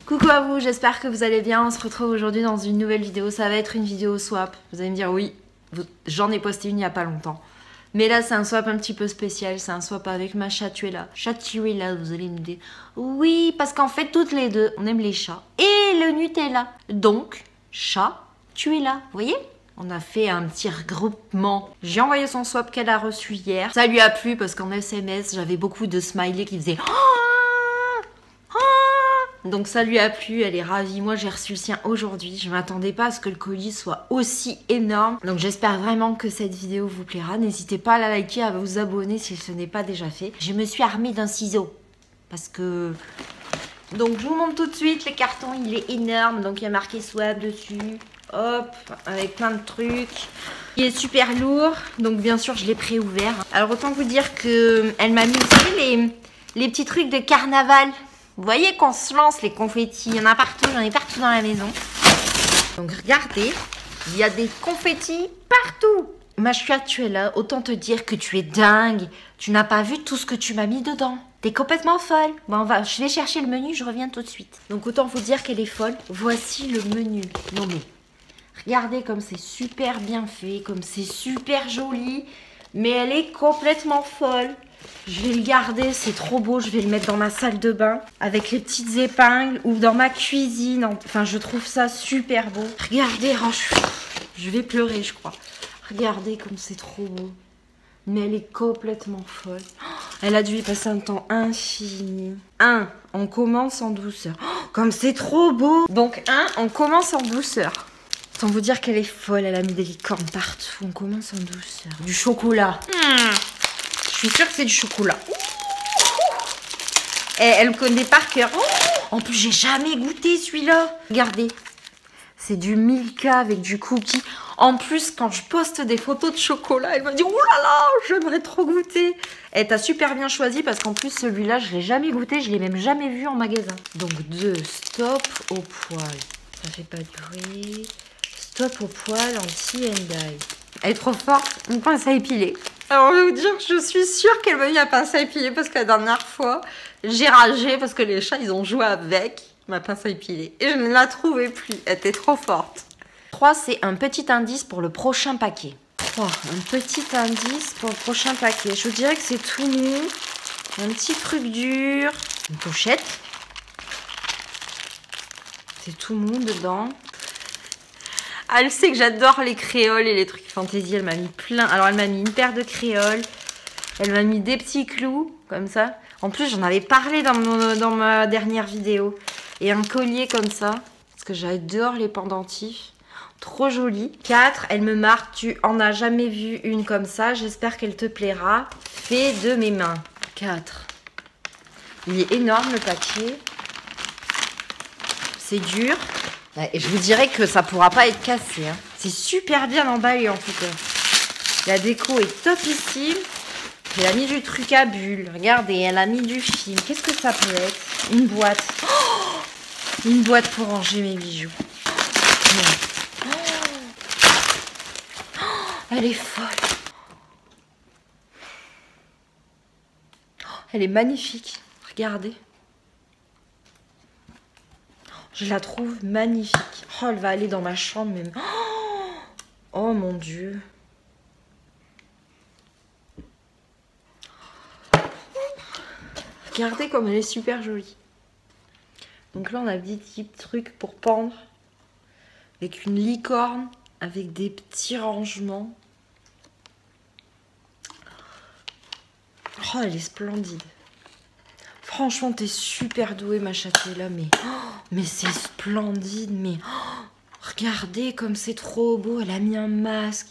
Coucou à vous, j'espère que vous allez bien. On se retrouve aujourd'hui dans une nouvelle vidéo. Ça va être une vidéo swap. Vous allez me dire oui, j'en ai posté une il n'y a pas longtemps. Mais là, c'est un swap un petit peu spécial. C'est un swap avec ma chatuela. Chatuela, vous allez me dire. Oui, parce qu'en fait, toutes les deux, on aime les chats. Et le Nutella. Donc, chatuela. Vous voyez ? On a fait un petit regroupement. J'ai envoyé son swap qu'elle a reçu hier. Ça lui a plu parce qu'en SMS, j'avais beaucoup de smileys qui faisaient... Donc ça lui a plu, elle est ravie. Moi j'ai reçu le sien aujourd'hui. Je m'attendais pas à ce que le colis soit aussi énorme. Donc j'espère vraiment que cette vidéo vous plaira. N'hésitez pas à la liker, à vous abonner si ce n'est pas déjà fait. Je me suis armée d'un ciseau. Parce que... Donc je vous montre tout de suite. Le carton il est énorme. Donc il y a marqué swap dessus. Hop, avec plein de trucs. Il est super lourd. Donc bien sûr je l'ai pré-ouvert. Alors autant vous dire que elle m'a mis, vous savez, les petits trucs de carnaval. Vous voyez qu'on se lance les confettis, il y en a partout, j'en ai partout dans la maison. Donc regardez, il y a des confettis partout. Ma chatuela, autant te dire que tu es dingue. Tu n'as pas vu tout ce que tu m'as mis dedans. T'es complètement folle. Bon, je vais chercher le menu, je reviens tout de suite. Donc autant vous dire qu'elle est folle. Voici le menu. Non mais, regardez comme c'est super bien fait, comme c'est super joli. Mais elle est complètement folle. Je vais le garder, c'est trop beau. Je vais le mettre dans ma salle de bain avec les petites épingles ou dans ma cuisine. Enfin, je trouve ça super beau. Regardez, oh, je vais pleurer, je crois. Regardez comme c'est trop beau. Mais elle est complètement folle. Elle a dû y passer un temps infini. On commence en douceur. Oh, comme c'est trop beau. Donc, on commence en douceur. Sans vous dire qu'elle est folle, elle a mis des licornes partout. On commence en douceur. Du chocolat. Je suis sûre que c'est du chocolat. Et elle me connaît par cœur. En plus, j'ai jamais goûté celui-là. Regardez. C'est du Milka avec du cookie. En plus, quand je poste des photos de chocolat, elle me dit « Oh là là, j'aimerais trop goûter !» Elle t'a super bien choisi parce qu'en plus, celui-là, je l'ai jamais goûté. Je l'ai même jamais vu en magasin. Donc, stop au poil. Ça fait pas de bruit. Stop au poil anti-and-dye. Elle est trop forte. Une pince à épiler. Alors, je vais vous dire que je suis sûre qu'elle m'a mis la pince à épiler parce que la dernière fois, j'ai ragé parce que les chats, ils ont joué avec ma pince à épiler. Et je ne la trouvais plus. Elle était trop forte. 3, c'est un petit indice pour le prochain paquet. 3, un petit indice pour le prochain paquet. Je vous dirais que c'est tout mou. Un petit truc dur. Une pochette. C'est tout mou dedans. Ah, elle sait que j'adore les créoles et les trucs fantaisie. Elle m'a mis plein. Alors, elle m'a mis une paire de créoles. Elle m'a mis des petits clous, comme ça. En plus, j'en avais parlé dans ma dernière vidéo. Et un collier comme ça. Parce que j'adore les pendentifs. Trop joli. 4, elle me marque. Tu en as jamais vu une comme ça. J'espère qu'elle te plaira. Fait de mes mains. 4. Il est énorme, le papier. C'est dur. Et je vous dirais que ça pourra pas être cassé. Hein. C'est super bien emballé en tout cas. La déco est topissime. Elle a mis du truc à bulles. Regardez, elle a mis du film. Qu'est-ce que ça peut être? Une boîte. Oh, une boîte pour ranger mes bijoux. Oh, elle est folle. Oh, elle est magnifique. Regardez. Je la trouve magnifique. Oh, elle va aller dans ma chambre même. Oh mon Dieu. Regardez comme elle est super jolie. Donc là, on a des petits trucs pour pendre. Avec une licorne. Avec des petits rangements. Oh, elle est splendide. Franchement, t'es super douée, ma chatuela, mais c'est splendide, mais regardez comme c'est trop beau. Elle a mis un masque,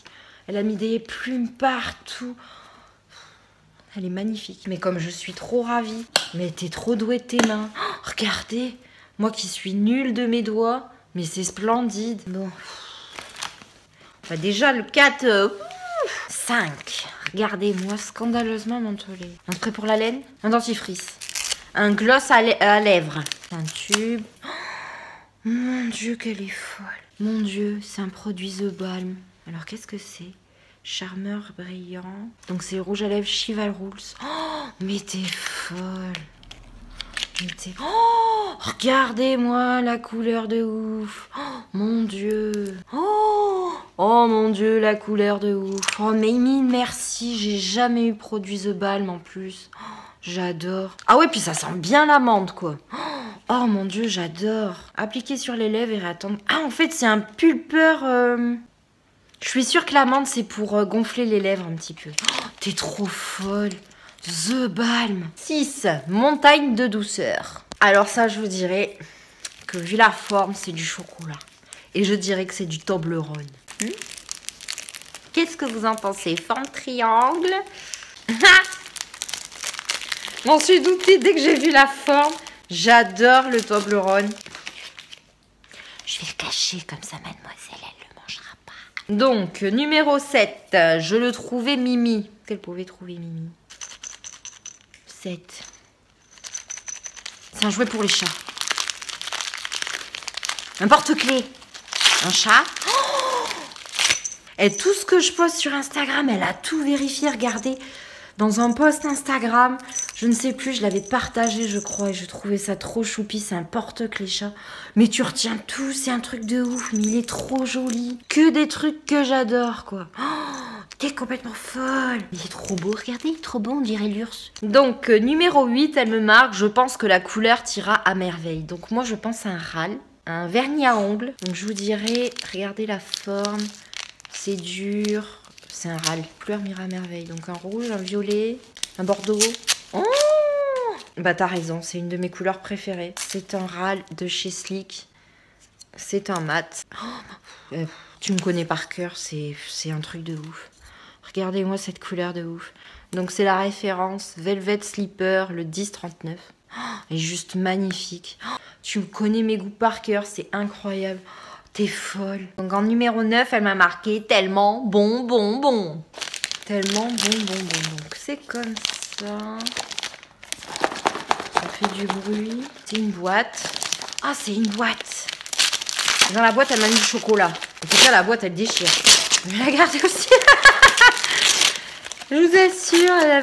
elle a mis des plumes partout. Elle est magnifique, mais comme je suis trop ravie. Mais t'es trop douée de tes mains. Regardez, moi qui suis nulle de mes doigts, mais c'est splendide. Bon, enfin, déjà le 4, 5. Regardez-moi, scandaleusement mentholé. Un truc pour la laine, un dentifrice. Un gloss à lèvres. Un tube. Oh, mon Dieu, qu'elle est folle. Mon Dieu, c'est un produit The Balm. Alors, qu'est-ce que c'est? Charmeur brillant. Donc, c'est rouge à lèvres Chival Rules. Oh, mais t'es folle. Oh, regardez-moi la couleur de ouf. Oh, mon Dieu. Oh, mon Dieu, la couleur de ouf. Oh, Mimi, merci. J'ai jamais eu produit The Balm en plus. Oh, j'adore. Ah ouais, puis ça sent bien l'amande, quoi. Oh, mon Dieu, j'adore. Appliquer sur les lèvres et attendre. Ah, en fait, c'est un pulpeur... Je suis sûre que l'amande, c'est pour gonfler les lèvres un petit peu. Oh, t'es trop folle. The Balm. 6. Montagne de douceur. Alors ça, je vous dirais que vu la forme, c'est du chocolat. Et je dirais que c'est du Toblerone. Qu'est-ce que vous en pensez? Forme triangle. Je m'en suis doutée dès que j'ai vu la forme. J'adore le Toblerone. Je vais le cacher comme ça, mademoiselle, elle ne le mangera pas. Donc, numéro 7. Je le trouvais Mimi. Est-ce qu'elle pouvait trouver Mimi? 7. C'est un jouet pour les chats. Un porte-clés. Un chat. Oh, et tout ce que je poste sur Instagram, elle a tout vérifié, regardez. Dans un post Instagram, je ne sais plus, je l'avais partagé, je crois, et je trouvais ça trop choupi. C'est un porte-clés chat. Mais tu retiens tout, c'est un truc de ouf, mais il est trop joli. Que des trucs que j'adore, quoi. Oh, t'es complètement folle. Il est trop beau, regardez, trop beau, on dirait l'urs. Donc, numéro 8, elle me marque. Je pense que la couleur t'ira à merveille. Donc, moi, je pense à un râle, un vernis à ongles. Donc, je vous dirais, regardez la forme. C'est dur. C'est un râle. Couleur m'ira à merveille. Donc, un rouge, un violet, un bordeaux. Oh, bah, t'as raison, c'est une de mes couleurs préférées. C'est un râle de chez Sleek. C'est un mat. Oh, tu me connais par cœur, c'est un truc de ouf. Regardez-moi cette couleur de ouf. Donc c'est la référence Velvet Slipper, le 1039. Oh, elle est juste magnifique. Oh, tu connais mes goûts par cœur, c'est incroyable. Oh, t'es folle. Donc en numéro 9, elle m'a marqué tellement bon. Tellement bon. Donc c'est comme ça. Ça fait du bruit. C'est une boîte. Ah, c'est une boîte. Dans la boîte, elle m'a mis du chocolat. En tout cas, la boîte, elle déchire. Je vais la garder aussi. Je vous assure,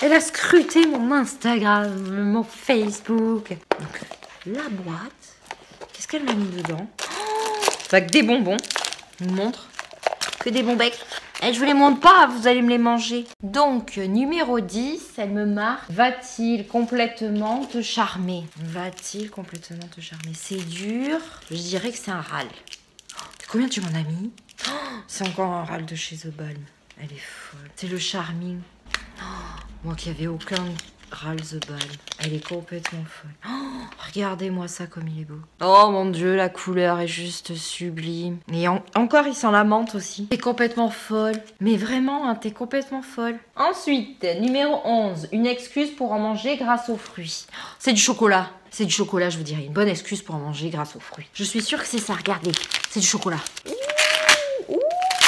elle a scruté mon Instagram, mon Facebook. Donc, la boîte. Qu'est-ce qu'elle m'a mis dedans? Pas que des bonbons. Je vous montre. Que des bons becs. Et je vous les montre pas, vous allez me les manger. Donc, numéro 10, elle me marque. Va-t-il complètement te charmer? Va-t-il complètement te charmer? C'est dur. Je dirais que c'est un râle. Combien tu m'en as mis? C'est encore un râle de chez The Balm. Elle est folle. C'est le Charming. Moi qui n'avais aucun râle The Balm. Elle est complètement folle. Regardez-moi ça comme il est beau. Oh mon Dieu, la couleur est juste sublime. Et encore, il sent la menthe aussi. T'es complètement folle. Mais vraiment, hein, t'es complètement folle. Ensuite, numéro 11. Une excuse pour en manger grâce aux fruits. C'est du chocolat. C'est du chocolat, je vous dirais. Une bonne excuse pour en manger grâce aux fruits. Je suis sûre que c'est ça, regardez. C'est du chocolat. Ouh,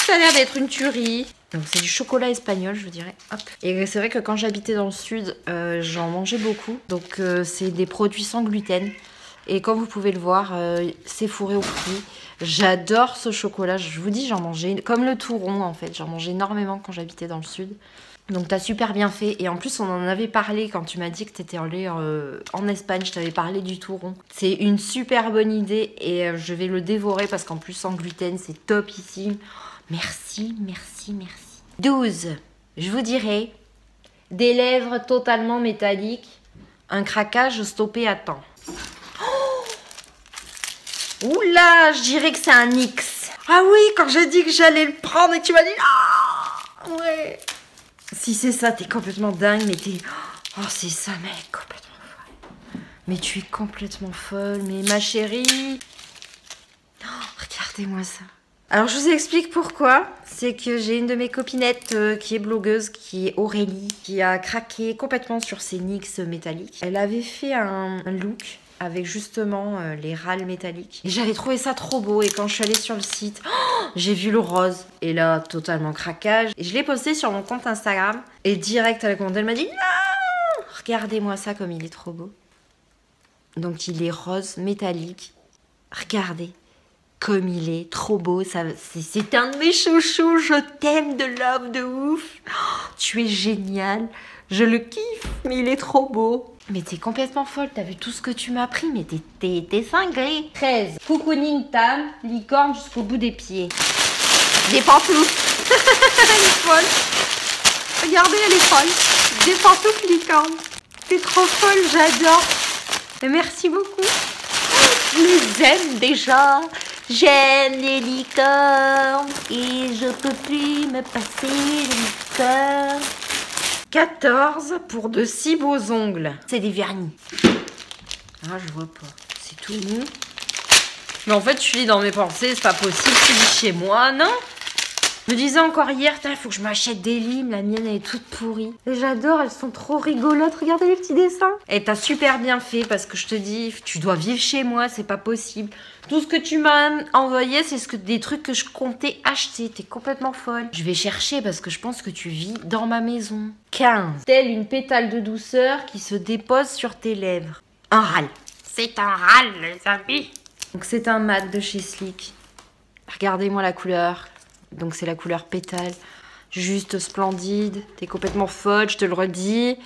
ça a l'air d'être une tuerie. Donc c'est du chocolat espagnol, je vous dirais. Hop. Et c'est vrai que quand j'habitais dans le sud, j'en mangeais beaucoup. Donc c'est des produits sans gluten. Et comme vous pouvez le voir, c'est fourré aux fruits. J'adore ce chocolat. Je vous dis, j'en mangeais comme le touron en fait. J'en mangeais énormément quand j'habitais dans le sud. Donc t'as super bien fait. Et en plus, on en avait parlé quand tu m'as dit que t'étais allée en Espagne. Je t'avais parlé du touron. C'est une super bonne idée et je vais le dévorer parce qu'en plus, sans gluten, c'est topissime. Merci. 12. Je vous dirais des lèvres totalement métalliques. Un craquage stoppé à temps. Oula, je dirais que c'est un X. Ah oui, quand j'ai dit que j'allais le prendre et que tu m'as dit... Ah ouais. Si c'est ça, t'es complètement dingue, mais t'es... Oh, c'est ça, mec, complètement folle. Mais tu es complètement folle, mais ma chérie... Oh, regardez-moi ça. Alors, je vous explique pourquoi. C'est que j'ai une de mes copinettes qui est blogueuse, qui est Aurélie, qui a craqué complètement sur ses NYX métalliques. Elle avait fait un look avec justement les râles métalliques. Et j'avais trouvé ça trop beau. Et quand je suis allée sur le site, j'ai vu le rose. Et là, totalement craquage. Et je l'ai posté sur mon compte Instagram. Et direct à la commande, elle m'a dit « Non ! Regardez-moi ça comme il est trop beau. » Donc, il est rose métallique. Regardez comme il est trop beau. C'est un de mes chouchous. Je t'aime de love de ouf. Oh, tu es génial. Je le kiffe, mais il est trop beau. Mais t'es complètement folle, t'as vu tout ce que tu m'as pris, mais t'es cinglée. 13. Cocooning Tam, licorne jusqu'au bout des pieds. Des pantoufles. Elle est folle. Regardez, elle est folle. Des pantoufles licorne. T'es trop folle, j'adore. Et merci beaucoup. Je les aime déjà. J'aime les licornes et je peux plus me passer les licornes. 14 pour de si beaux ongles. C'est des vernis. Ah, je vois pas. C'est tout mou. Mais en fait, je suis dans mes pensées. C'est pas possible. Tu vis chez moi, non? Je me disais encore hier, il faut que je m'achète des limes. La mienne, elle est toute pourrie. Et j'adore, elles sont trop rigolotes. Regardez les petits dessins. Et t'as super bien fait parce que je te dis, tu dois vivre chez moi, c'est pas possible. Tout ce que tu m'as envoyé, c'est des trucs que je comptais acheter. T'es complètement folle. Je vais chercher parce que je pense que tu vis dans ma maison. 15. Telle une pétale de douceur qui se dépose sur tes lèvres. Un râle. C'est un râle, les amis. Donc c'est un mat de chez Sleek. Regardez-moi la couleur. Donc c'est la couleur pétale. Juste splendide. T'es complètement folle, je te le redis.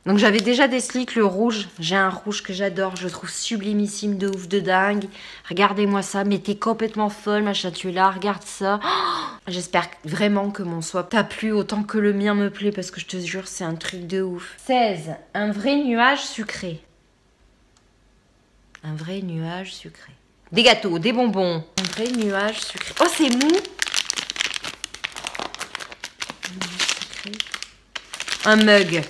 Donc j'avais déjà des Sleek, le rouge. J'ai un rouge que j'adore, je le trouve sublimissime, de ouf, de dingue. Regardez-moi ça, mais t'es complètement folle, ma chatula, regarde ça. J'espère vraiment que mon swap t'a plu autant que le mien me plaît, parce que je te jure, c'est un truc de ouf. 16. Un vrai nuage sucré. Un vrai nuage sucré. Des gâteaux, des bonbons. Un vrai nuage sucré. Oh, c'est mou. Un mug.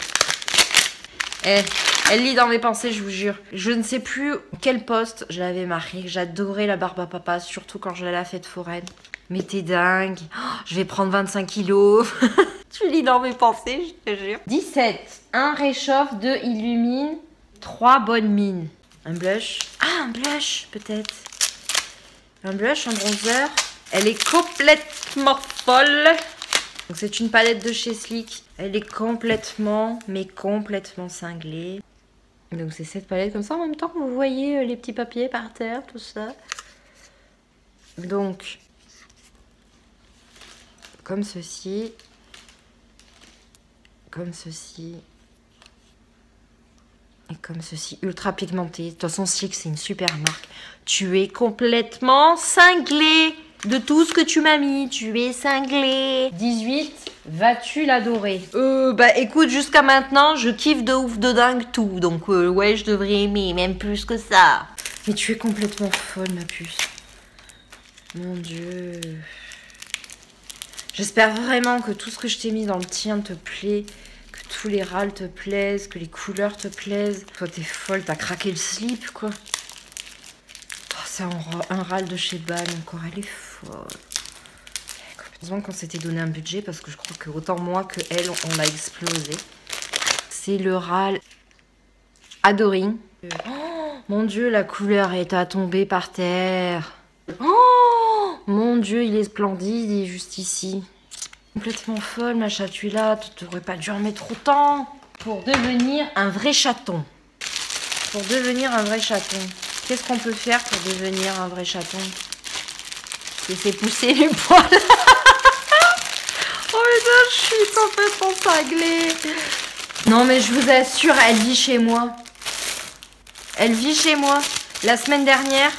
Elle lit dans mes pensées, je vous jure. Je ne sais plus quel poste je l'avais marqué. J'adorais la barbe à papa, surtout quand je l'ai à la fête foraine. Mais t'es dingue. Oh, je vais prendre 25 kilos. Tu lis dans mes pensées, je te jure. 17. Un réchauffe, 2 illumine, 3 bonnes mines. Un blush. Ah, un blush, peut-être. Un blush, un bronzer. Elle est complètement folle. Donc c'est une palette de chez Sleek. Elle est complètement, mais complètement cinglée. Donc c'est cette palette comme ça. En même temps, vous voyez les petits papiers par terre, tout ça. Donc, comme ceci. Comme ceci. Et comme ceci, ultra pigmenté. De toute façon, Sleek, c'est une super marque. Tu es complètement cinglé de tout ce que tu m'as mis. Tu es cinglé. 18. Vas-tu l'adorer? Bah écoute, jusqu'à maintenant, je kiffe de ouf, de dingue tout. Donc ouais, je devrais aimer, même plus que ça. Mais tu es complètement folle, ma puce. Mon Dieu. J'espère vraiment que tout ce que je t'ai mis dans le tien te plaît. Tous les râles te plaisent, que les couleurs te plaisent. Toi, t'es folle, t'as craqué le slip, quoi. Oh, c'est un râle de chez Ball, encore, elle est folle. Heureusement qu'on s'était donné un budget, parce que je crois que autant moi que elle, on a explosé. C'est le râle Adoring. Oh, mon Dieu, la couleur est à tomber par terre. Oh, mon Dieu, il est splendide, il est juste ici. Complètement folle, ma chatula, tu n'aurais pas dû en mettre autant. Pour devenir un vrai chaton. Pour devenir un vrai chaton. Qu'est-ce qu'on peut faire pour devenir un vrai chaton? Laisser pousser les poils. Oh putain, je suis complètement cinglée. Non mais je vous assure, elle vit chez moi. Elle vit chez moi. La semaine dernière.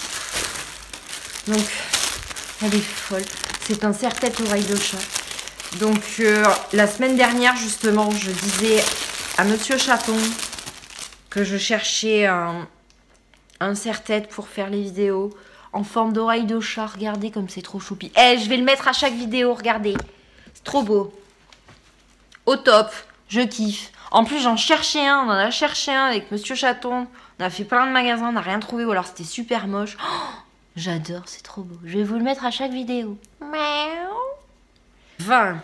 Donc, elle est folle. C'est un serre-tête oreille de chat. Donc, la semaine dernière, justement, je disais à Monsieur Chaton que je cherchais un serre-tête pour faire les vidéos en forme d'oreille de chat. Regardez comme c'est trop choupi. Eh, je vais le mettre à chaque vidéo, regardez. C'est trop beau. Au top. Je kiffe. En plus, j'en cherchais un. On en a cherché un avec Monsieur Chaton. On a fait plein de magasins. On n'a rien trouvé ou alors c'était super moche. Oh, j'adore, c'est trop beau. Je vais vous le mettre à chaque vidéo. Miaou. 20.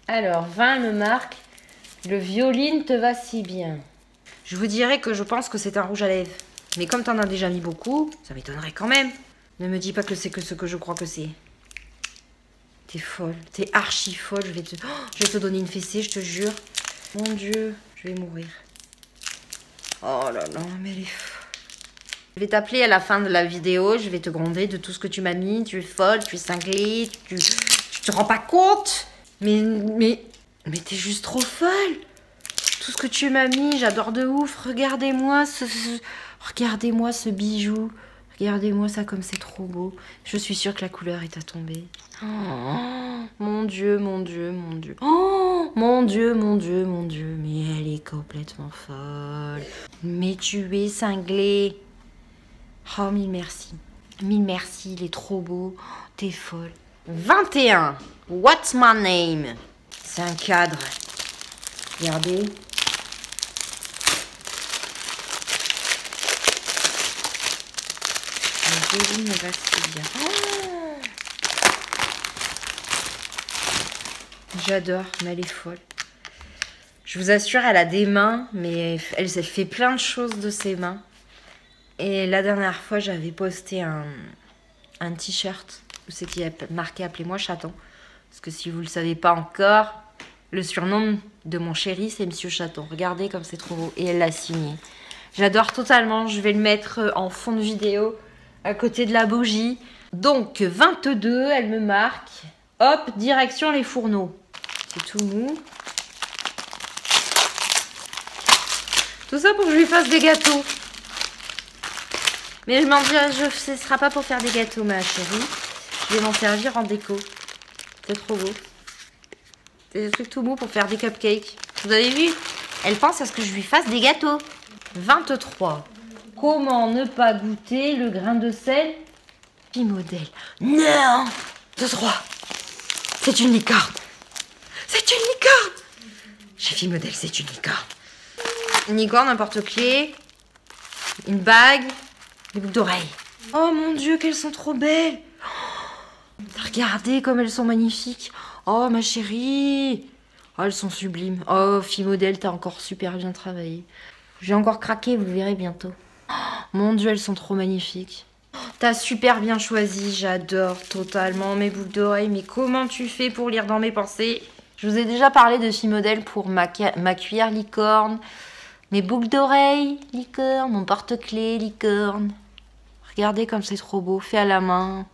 Alors, 20 me marque. Le violine te va si bien. Je vous dirais que je pense que c'est un rouge à lèvres. Mais comme t'en as déjà mis beaucoup, ça m'étonnerait quand même. Ne me dis pas que c'est que ce que je crois que c'est. T'es folle. T'es archi folle. Je vais te donner une fessée, je te jure. Mon Dieu, je vais mourir. Oh là là, mais elle est folle. Je vais t'appeler à la fin de la vidéo. Je vais te gronder de tout ce que tu m'as mis. Tu es folle, tu es cinglée, tu te rends pas compte. Mais t'es juste trop folle. Tout tout ce que tu m'as mis. J'adore de ouf. Regardez-moi regardez-moi ce bijou. Regardez-moi ça comme c'est trop beau. Je suis sûre que la couleur est à tomber. Oh, mon Dieu, mon Dieu, mon Dieu. Oh, mon Dieu, mon Dieu, mon Dieu. Mais elle est complètement folle. Mais tu es cinglée. Oh, mille merci. Mille merci, il est trop beau. Oh, t'es folle. 21. What's my name? C'est un cadre. Regardez. Me va si bien. Oh, j'adore, mais elle est folle. Je vous assure, elle a des mains, mais elle fait plein de choses de ses mains. Et la dernière fois, j'avais posté un t-shirt où c'est qui a marqué « Appelez-moi chaton ». Parce que si vous ne le savez pas encore, le surnom de mon chéri, c'est Monsieur Chaton. Regardez comme c'est trop beau. Et elle l'a signé. J'adore totalement. Je vais le mettre en fond de vidéo à côté de la bougie. Donc 22, elle me marque. Hop, direction les fourneaux. C'est tout mou. Tout ça pour que je lui fasse des gâteaux. Mais je m'en dirais, ce ne sera pas pour faire des gâteaux, ma chérie. Je vais m'en servir en déco. C'est trop beau. C'est des trucs tout mou pour faire des cupcakes. Vous avez vu? Elle pense à ce que je lui fasse des gâteaux. 23. Comment ne pas goûter le grain de sel Fimodèle. Non 2, 3. C'est une licorne. C'est une licorne. Chez Fimodèle, c'est une licorne. Une licorne, un porte-clés, une bague, des boucles d'oreilles. Oh mon Dieu, qu'elles sont trop belles. Oh, regardez comme elles sont magnifiques. Oh ma chérie. Oh, elles sont sublimes. Oh, Fimodèle, t'as encore super bien travaillé. J'ai encore craqué, vous le verrez bientôt. Oh, mon Dieu, elles sont trop magnifiques. Oh, t'as super bien choisi, j'adore totalement mes boucles d'oreilles. Mais comment tu fais pour lire dans mes pensées? Je vous ai déjà parlé de Fimodèle pour ma cuillère licorne, mes boucles d'oreilles licorne, mon porte-clés licorne. Regardez comme c'est trop beau, fait à la main.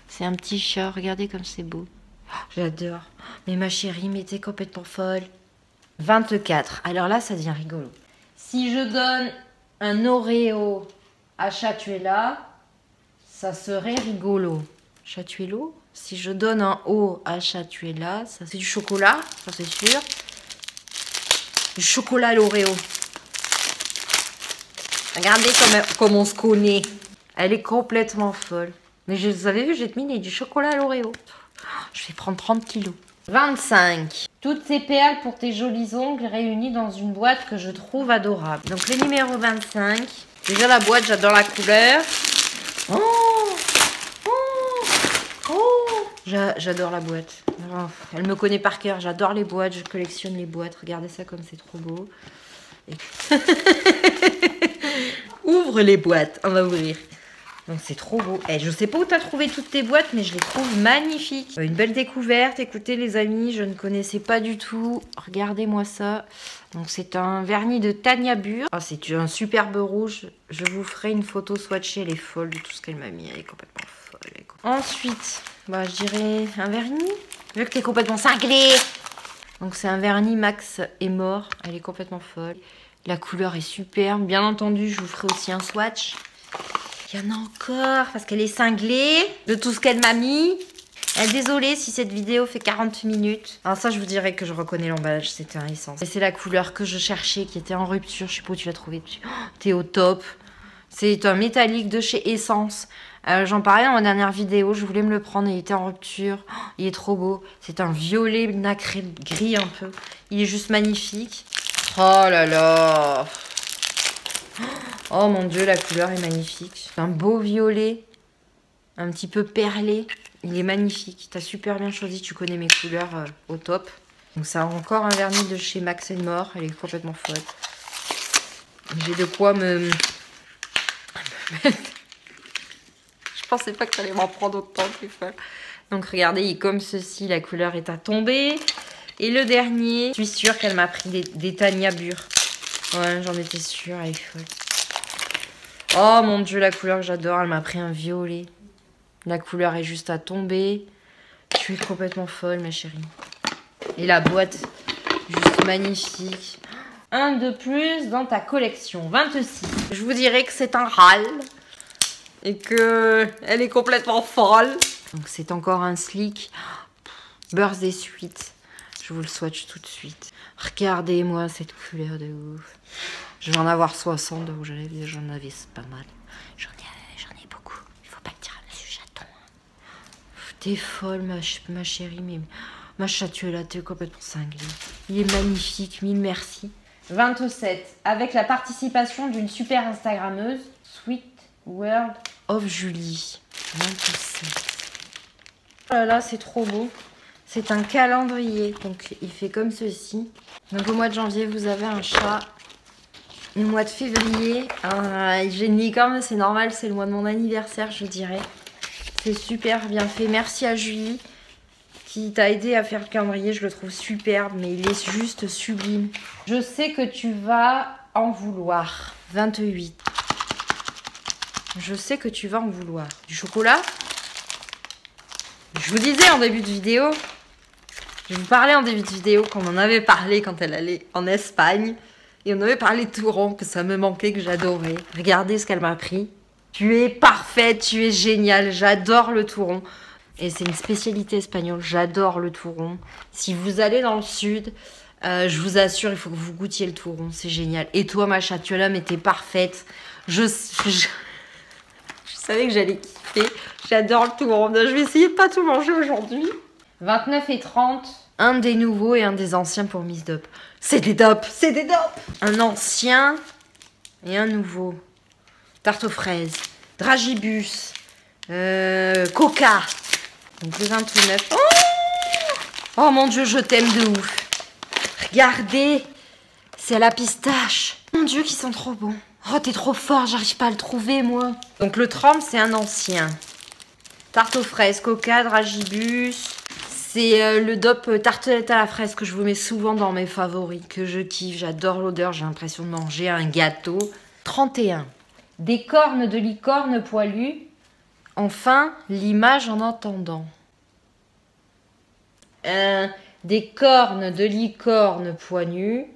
C'est un petit chat, regardez comme c'est beau. Oh, j'adore. Mais ma chérie, mais t'es complètement folle. 24. Alors là, ça devient rigolo. Si je donne un Oreo à Chatuela, ça serait rigolo. Chatuelo? Si je donne un O à Chatuela, ça c'est du chocolat, ça c'est sûr. Du chocolat à l'Oreo. Regardez comme on se connaît. Elle est complètement folle. Mais vous avez vu, j'ai mis du chocolat à l'Oreo. Je vais prendre 30 kilos. 25. Toutes ces perles pour tes jolis ongles réunies dans une boîte que je trouve adorable. Donc le numéro 25. Déjà la boîte, j'adore la couleur. Oh, oh, oh. J'adore la boîte. Oh, elle me connaît par cœur. J'adore les boîtes. Je collectionne les boîtes. Regardez ça comme c'est trop beau. Et... Ouvre les boîtes. On va ouvrir. Donc c'est trop beau. Eh, je sais pas où tu as trouvé toutes tes boîtes, mais je les trouve magnifiques. Une belle découverte. Écoutez les amis, je ne connaissais pas du tout. Regardez-moi ça. Donc c'est un vernis de Tania Burr. Oh, c'est un superbe rouge. Je vous ferai une photo swatchée. Elle est folle de tout ce qu'elle m'a mis. Elle est complètement folle. Ensuite, bah, je dirais un vernis. Vu que tu es complètement cinglé. Donc c'est un vernis Max est mort. Elle est complètement folle. La couleur est superbe. Bien entendu, je vous ferai aussi un swatch. Il y en a encore parce qu'elle est cinglée de tout ce qu'elle m'a mis. Désolée si cette vidéo fait 40 minutes. Alors ça, je vous dirais que je reconnais l'emballage, c'était un Essence. Et c'est la couleur que je cherchais qui était en rupture. Je sais pas où tu l'as trouvé. Oh, t'es au top. C'est un métallique de chez Essence. J'en parlais dans ma dernière vidéo. Je voulais me le prendre. Il était en rupture. Oh, il est trop beau. C'est un violet nacré gris un peu. Il est juste magnifique. Oh là là. Oh mon Dieu, la couleur est magnifique. C'est un beau violet, un petit peu perlé. Il est magnifique. T'as super bien choisi, tu connais mes couleurs au top. Donc ça a encore un vernis de chez Max & More. Elle est complètement folle. J'ai de quoi me... Je pensais pas que ça allait m'en prendre autant, c'est folle. Donc regardez, il est comme ceci, la couleur est à tomber. Et le dernier, je suis sûre qu'elle m'a pris des Tania Burr. Ouais, j'en étais sûre, elle est folle. Oh mon Dieu, la couleur que j'adore, elle m'a pris un violet. La couleur est juste à tomber. Tu es complètement folle, ma chérie. Et la boîte, juste magnifique. Un de plus dans ta collection, 26. Je vous dirais que c'est un râle et que elle est complètement folle. Donc c'est encore un slick. Birthday Suite. Je vous le swatch tout de suite. Regardez-moi cette couleur de ouf. Je vais en avoir 60, donc j'en avais pas mal. J'en ai beaucoup. Il faut pas le dire à monsieur Chaton. T'es folle, ma chérie, mais ma chatuela, t'es complètement cinglée. Il est magnifique, mille merci. 27, avec la participation d'une super Instagrammeuse, Sweet World of Julie. 27. Oh là là, c'est trop beau. C'est un calendrier, donc il fait comme ceci. Donc au mois de janvier, vous avez un chat. Au mois de février, j'ai une licorne, c'est normal, c'est le mois de mon anniversaire, je dirais. C'est super bien fait. Merci à Julie qui t'a aidé à faire le calendrier. Je le trouve superbe, mais il est juste sublime. Je sais que tu vas en vouloir. 28. Je sais que tu vas en vouloir. Du chocolat? Je vous disais en début de vidéo, je vous parlais en début de vidéo qu'on en avait parlé quand elle allait en Espagne. Et on avait parlé de Touron, que ça me manquait, que j'adorais. Regardez ce qu'elle m'a pris. Tu es parfaite, tu es géniale. J'adore le Touron. Et c'est une spécialité espagnole. J'adore le Touron. Si vous allez dans le sud, je vous assure, il faut que vous goûtiez le Touron. C'est génial. Et toi, ma chatuela, mais t'es parfaite. Je savais que j'allais kiffer. J'adore le Touron. Je vais essayer de pas tout manger aujourd'hui. 29 et 30. Un des nouveaux et un des anciens pour Miss Dop. C'est des Dop, c'est des Dop. Un ancien et un nouveau. Tarte aux fraises, Dragibus, Coca. Donc le 29. Oh mon Dieu, je t'aime de ouf. Regardez, c'est à la pistache. Mon Dieu, qu'ils sont trop bons. Oh, t'es trop fort, j'arrive pas à le trouver, moi. Donc le 30, c'est un ancien. Tarte aux fraises, Coca, Dragibus. C'est le Dop tartelette à la fraise que je vous mets souvent dans mes favoris, que je kiffe. J'adore l'odeur, j'ai l'impression de manger un gâteau. 31. Des cornes de licorne poilues. Enfin, l'image en attendant. Des cornes de licorne poilues.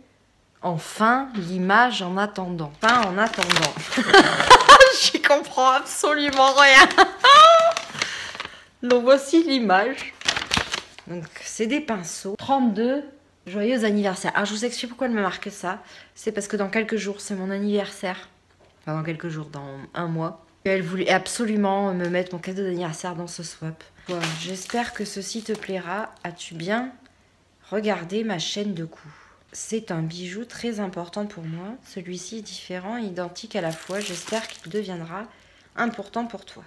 Enfin, l'image en attendant. Enfin, en attendant. J'y comprends absolument rien. Donc voici l'image. Donc c'est des pinceaux. 32, joyeux anniversaire. Alors je vous explique pourquoi elle me marque ça. C'est parce que dans quelques jours, c'est mon anniversaire. Enfin dans quelques jours, dans un mois. Et elle voulait absolument me mettre mon cadeau d'anniversaire dans ce swap. Voilà, j'espère que ceci te plaira. As-tu bien regardé ma chaîne de cou? C'est un bijou très important pour moi. Celui-ci est différent et identique à la fois. J'espère qu'il deviendra important pour toi.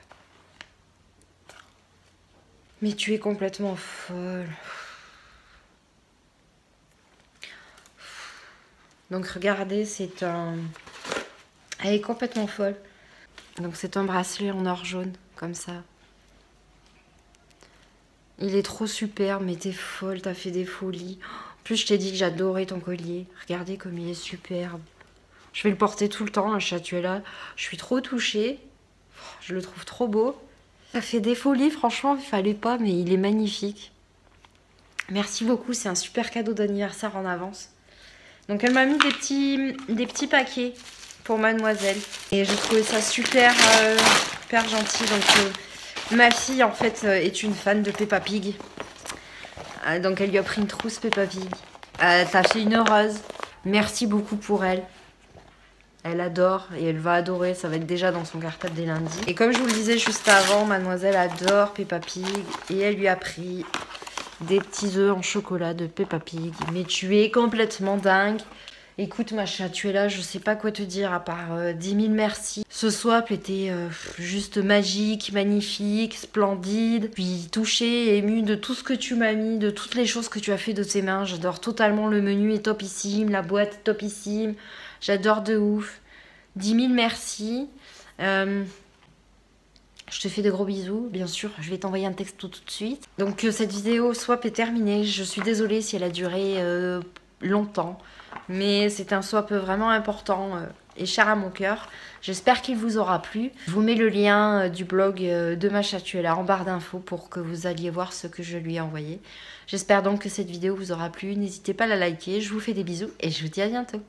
Mais tu es complètement folle. Donc regardez, c'est un... Elle est complètement folle. Donc c'est un bracelet en or jaune, comme ça. Il est trop superbe, mais t'es folle, t'as fait des folies. En plus, je t'ai dit que j'adorais ton collier. Regardez comme il est superbe. Je vais le porter tout le temps, un chatuela. Je suis trop touchée. Je le trouve trop beau. Ça fait des folies, franchement, il fallait pas, mais il est magnifique. Merci beaucoup, c'est un super cadeau d'anniversaire en avance. Donc elle m'a mis des petits paquets pour mademoiselle. Et j'ai trouvé ça super, super gentil. Donc ma fille, en fait, est une fan de Peppa Pig. Donc elle lui a pris une trousse Peppa Pig. T'as fait une heureuse. Merci beaucoup pour elle. Elle adore et elle va adorer, ça va être déjà dans son cartable dès lundi. Et comme je vous le disais juste avant, mademoiselle adore Peppa Pig et elle lui a pris des petits œufs en chocolat de Peppa Pig. Mais tu es complètement dingue. Écoute ma chatuela, je sais pas quoi te dire à part 10 000 merci. Ce swap était juste magique, magnifique, splendide. Puis touchée, émue de tout ce que tu m'as mis, de toutes les choses que tu as fait de tes mains. J'adore totalement, le menu est topissime, la boîte est topissime. J'adore de ouf. 10 000 merci. Je te fais de gros bisous. Bien sûr, je vais t'envoyer un texto tout de suite. Donc cette vidéo swap est terminée. Je suis désolée si elle a duré longtemps. Mais c'est un swap vraiment important et cher à mon cœur. J'espère qu'il vous aura plu. Je vous mets le lien du blog de ma chatuela en barre d'infos pour que vous alliez voir ce que je lui ai envoyé. J'espère donc que cette vidéo vous aura plu. N'hésitez pas à la liker. Je vous fais des bisous et je vous dis à bientôt.